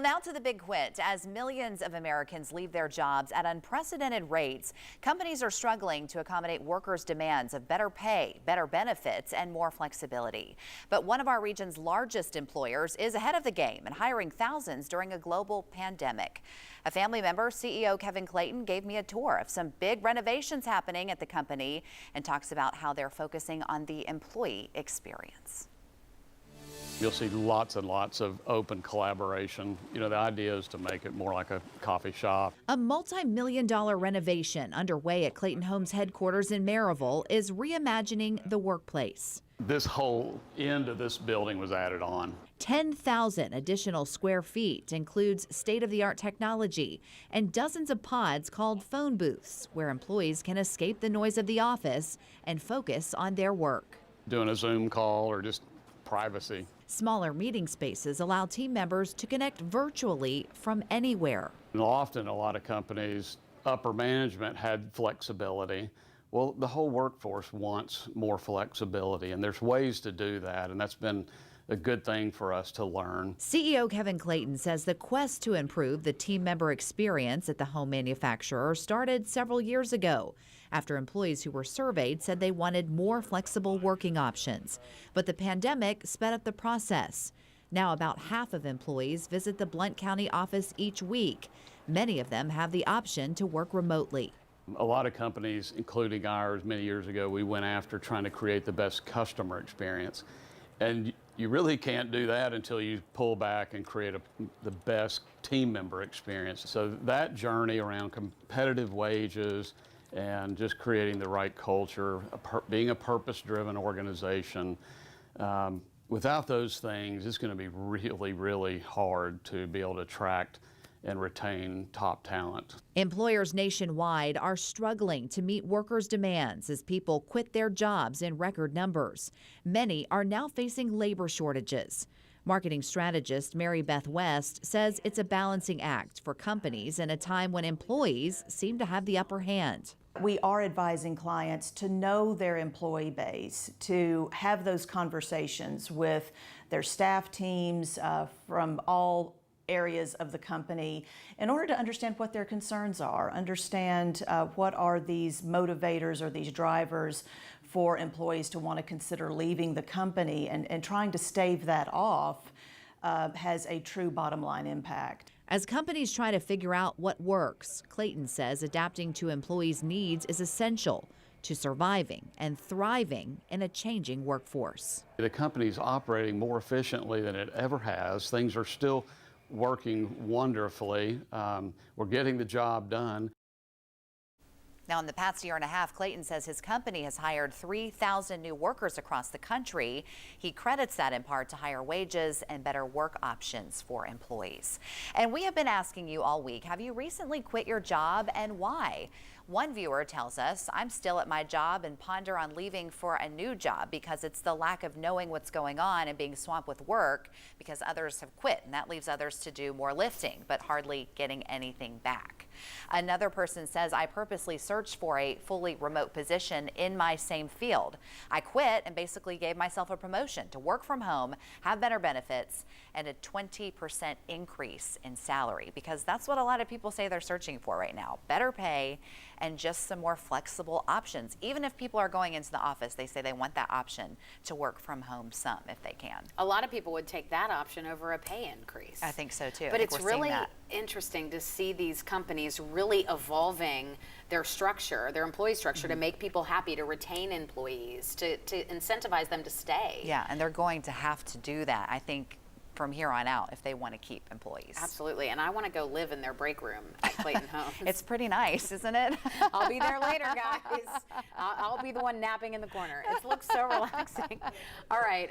Now to the big quit. As millions of Americans leave their jobs at unprecedented rates, companies are struggling to accommodate workers' demands of better pay, better benefits, and more flexibility. But one of our region's largest employers is ahead of the game and hiring thousands during a global pandemic. A family member, CEO Kevin Clayton, gave me a tour of some big renovations happening at the company and talks about how they're focusing on the employee experience. You'll see lots and lots of open collaboration. The idea is to make it more like a coffee shop. A multi-million-dollar renovation underway at Clayton Homes headquarters in Maryville is reimagining the workplace. This whole end of this building was added on. 10,000 additional square feet includes state-of-the-art technology and dozens of pods called phone booths where employees can escape the noise of the office and focus on their work. Doing a Zoom call or just privacy. Smaller meeting spaces allow team members to connect virtually from anywhere. And often a lot of companies, upper management had flexibility. Well, the whole workforce wants more flexibility, and there's ways to do that, and that's been a good thing for us to learn. CEO Kevin Clayton says the quest to improve the team member experience at the home manufacturer started several years ago after employees who were surveyed said they wanted more flexible working options. But the pandemic sped up the process. Now about half of employees visit the Blount County office each week. Many of them have the option to work remotely. A lot of companies, including ours, many years ago, we went after trying to create the best customer experience. And you really can't do that until you pull back and create the best team member experience. So that journey around competitive wages and just creating the right culture, being a purpose-driven organization, without those things, it's going to be really, really hard to be able to attract and retain top talent. Employers nationwide are struggling to meet workers' demands as people quit their jobs in record numbers. Many are now facing labor shortages. Marketing strategist Mary Beth West says it's a balancing act for companies in a time when employees seem to have the upper hand. We are advising clients to know their employee base, to have those conversations with their staff teams from all areas of the company in order to understand what their concerns are, understand what are these motivators or these drivers for employees to want to consider leaving the company, and trying to stave that off has a true bottom line impact. As companies try to figure out what works, Clayton says adapting to employees' needs is essential to surviving and thriving in a changing workforce. The company's operating more efficiently than it ever has. Things are still working wonderfully. We're getting the job done. Now, in the past year and a half, Clayton says his company has hired 3,000 new workers across the country. He credits that in part to higher wages and better work options for employees. And we have been asking you all week, have you recently quit your job and why? One viewer tells us, I'm still at my job and ponder on leaving for a new job because it's the lack of knowing what's going on and being swamped with work because others have quit, and that leaves others to do more lifting, but hardly getting anything back. Another person says, I purposely searched for a fully remote position in my same field. I quit and basically gave myself a promotion to work from home, have better benefits, and a 20% increase in salary, because that's what a lot of people say they're searching for right now. Better pay and just some more flexible options. Even if people are going into the office, they say they want that option to work from home some if they can. A lot of people would take that option over a pay increase. I think so too. But it's really interesting to see these companies really evolving their structure, their employee structure, to make people happy, to retain employees, to incentivize them to stay. Yeah, and they're going to have to do that, I think, from here on out if they want to keep employees. Absolutely, and I want to go live in their break room at Clayton Homes. It's pretty nice, isn't it? I'll be there later, guys. I'll be the one napping in the corner. It looks so relaxing. All right.